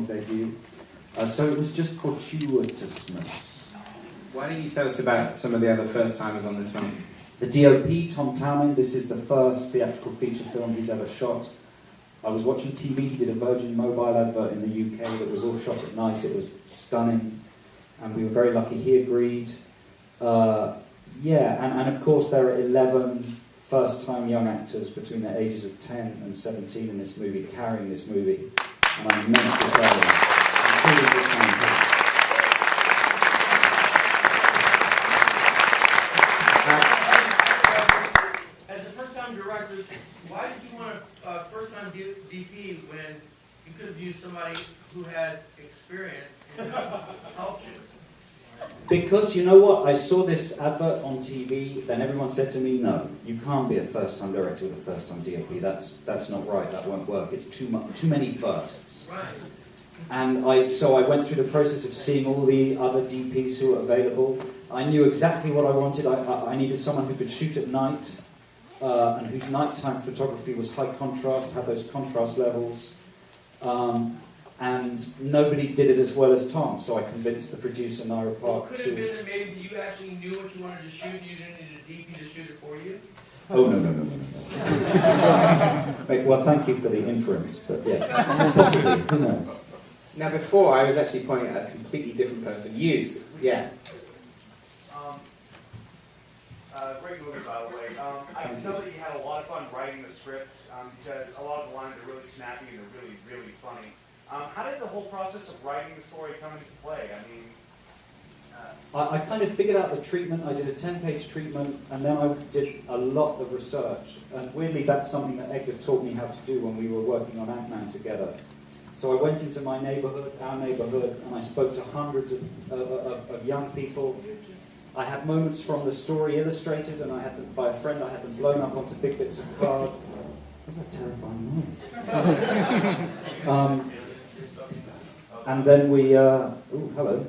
film debut. So it was just fortuitousness. Why don't you tell us about some of the other first-timers on this film? The DOP, Tom Towning, this is the first theatrical feature film he's ever shot. I was watching TV, he did a Virgin Mobile advert in the UK that was all shot at night. It was stunning, and we were very lucky he agreed. And of course there are 11 first-time young actors between the ages of 10 and 17 in this movie, carrying this movie, and I'm immensely proud of them. As a first-time director, why did you want a first-time DP when you could have used somebody who had experience in culture? Because, you know what, I saw this advert on TV, then everyone said to me, no, you can't be a first-time director with a first-time DOP, that's not right, that won't work, it's too many firsts. Right. And so I went through the process of seeing all the other DPs who were available. I knew exactly what I wanted. I needed someone who could shoot at night, and whose nighttime photography was high contrast, had those contrast levels. And nobody did it as well as Tom, so I convinced the producer, Naira Park, Could it have been that maybe you actually knew what you wanted to shoot, you didn't need a DP to shoot it for you? Oh, no. Well, thank you for the inference, but yeah, possibly, who knows? Now, before, I was actually pointing at a completely different person. Yeah. Great movie, by the way. I know that you had a lot of fun writing the script because a lot of the lines are really snappy and they're really, really funny. How did the whole process of writing the story come into play? I mean... I kind of figured out the treatment. I did a 10-page treatment, and then I did a lot of research. And weirdly, that's something that Edgar taught me how to do when we were working on Ant-Man together. So I went into my neighborhood, our neighborhood, and I spoke to hundreds of young people. I had moments from the story illustrated, and I had them, by a friend, I had them blown up onto big bits of card. What's that terrifying noise? And then we, hello.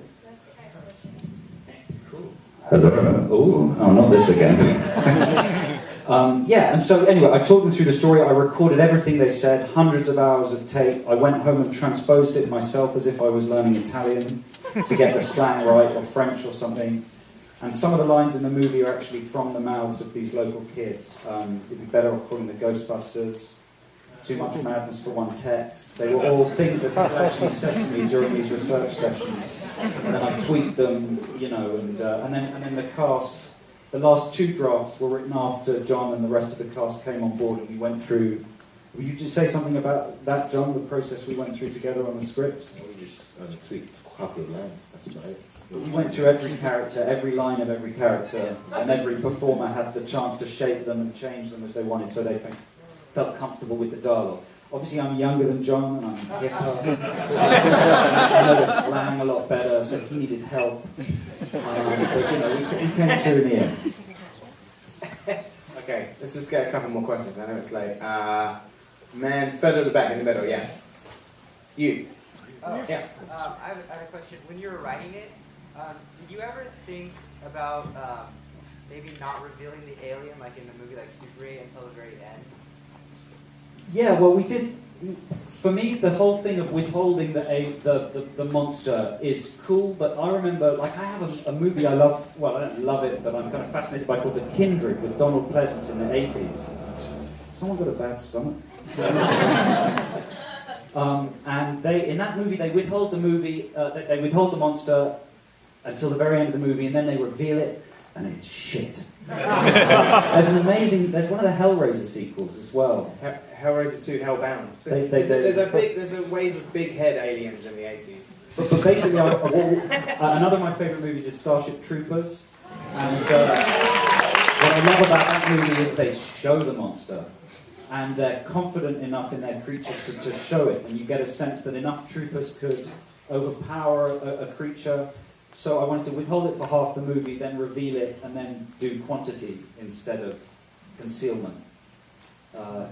Cool. Hello. Oh, not this again. And so anyway, I talked them through the story, I recorded everything they said, hundreds of hours of tape. I went home and transposed it myself as if I was learning Italian to get the slang right, or French or something. And some of the lines in the movie are actually from the mouths of these local kids. It'd be better off calling the Ghostbusters, Too Much Madness for One Text. They were all things that people actually said to me during these research sessions. And then I tweaked them, and then the cast. The last two drafts were written after John and the rest of the cast came on board, and we went through... Will you just say something about that, John, the process we went through together on the script? We just tweaked a couple of lines, that's about it. We went through every character, every line of every character, and every performer had the chance to shape them and change them as they wanted, so they felt comfortable with the dialogue. Obviously, I'm younger than John, and I'm hipper. I know the slang a lot better, so he needed help. But we came through in the end. Okay, let's just get a couple more questions. I know it's late. Man, further to the back in the middle, yeah. You. Oh, yeah. I have a question. When you were writing it, did you ever think about maybe not revealing the alien, like in the movie like Super 8, until the very end? Yeah, well, we did. For me, the whole thing of withholding the monster is cool, but I remember, like, I have a movie I love, well, I don't love it, but I'm kind of fascinated by, called The Kindred, with Donald Pleasance in the 80s. Someone got a bad stomach? And in that movie, they withhold they withhold the monster until the very end of the movie, and then they reveal it, and it's shit. There's one of the Hellraiser sequels as well. Hellraiser 2, Hellbound. There's a wave of big head aliens in the 80s. But basically, another of my favourite movies is Starship Troopers. And what I love about that movie is they show the monster. And they're confident enough in their creatures to show it. And you get a sense that enough troopers could overpower a creature. So I wanted to withhold it for half the movie, then reveal it, and then do quantity instead of concealment. So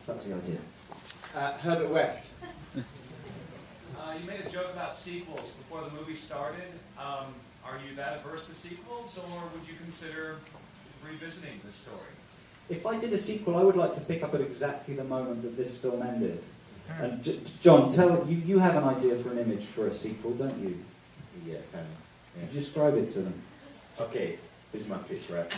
that's the idea. Herbert West. You made a joke about sequels before the movie started. Are you that averse to sequels, or would you consider revisiting the story? If I did a sequel, I would like to pick up at exactly the moment that this film ended. And John, you have an idea for an image for a sequel, don't you? Yeah, kind of. Yeah. Describe it to them. Okay, this is my pitch, right?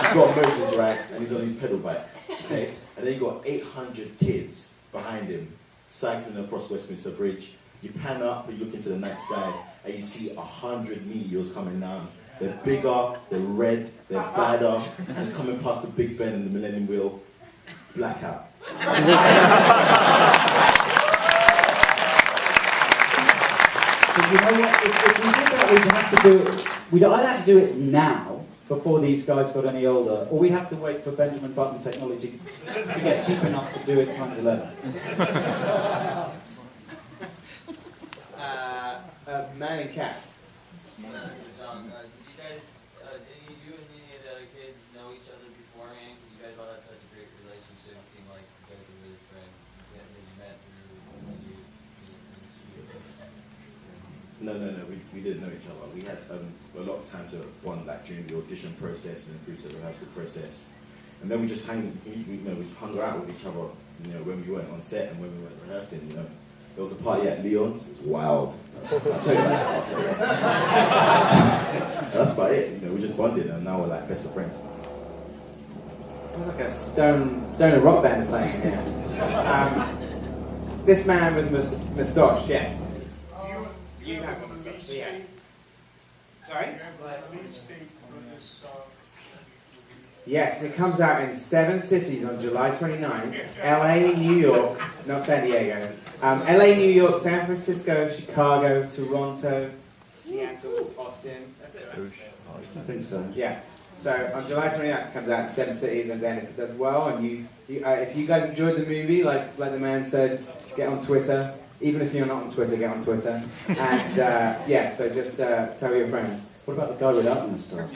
You've got Moses, right? And he's on his pedal bike, okay? And then you've got 800 kids behind him cycling across Westminster Bridge. You pan up, you look into the night sky, and you see 100 meteors coming down. They're bigger, they're red, they're badder, and it's coming past the Big Ben and the Millennium Wheel. Blackout. But you know what? If we did that, we'd have to do it. We'd either have to do it now, before these guys got any older, or we'd have to wait for Benjamin Button technology to get cheap enough to do it times 11. Man and cat. John, did you guys, did you and any of the other kids know each other beforehand? Because you guys all had such a great relationship. It seemed like you guys were really friends. You met through you. No, we didn't know each other. We had a lot of time to bond, like during the audition process and through the rehearsal process. And then we just we just hung out with each other, when we weren't on set and when we weren't rehearsing, There was a party at Leon's, it was wild. I'll tell you that. That's about it, we just bonded and now we're like best of friends. It was like a stoner rock band playing here. This man with moustache, yes. You have a moustache, yes. Sorry? Yes, it comes out in 7 cities on July 29th. LA, New York, not San Diego. LA, New York, San Francisco, Chicago, Toronto, Seattle, Austin. That's it, right? I think so. Yeah. So on July 29th it comes out in 7 cities, and then if it does well, and if you guys enjoyed the movie, like the man said, get on Twitter. Even if you're not on Twitter, get on Twitter. And so just tell your friends. What about the guy without the moustache?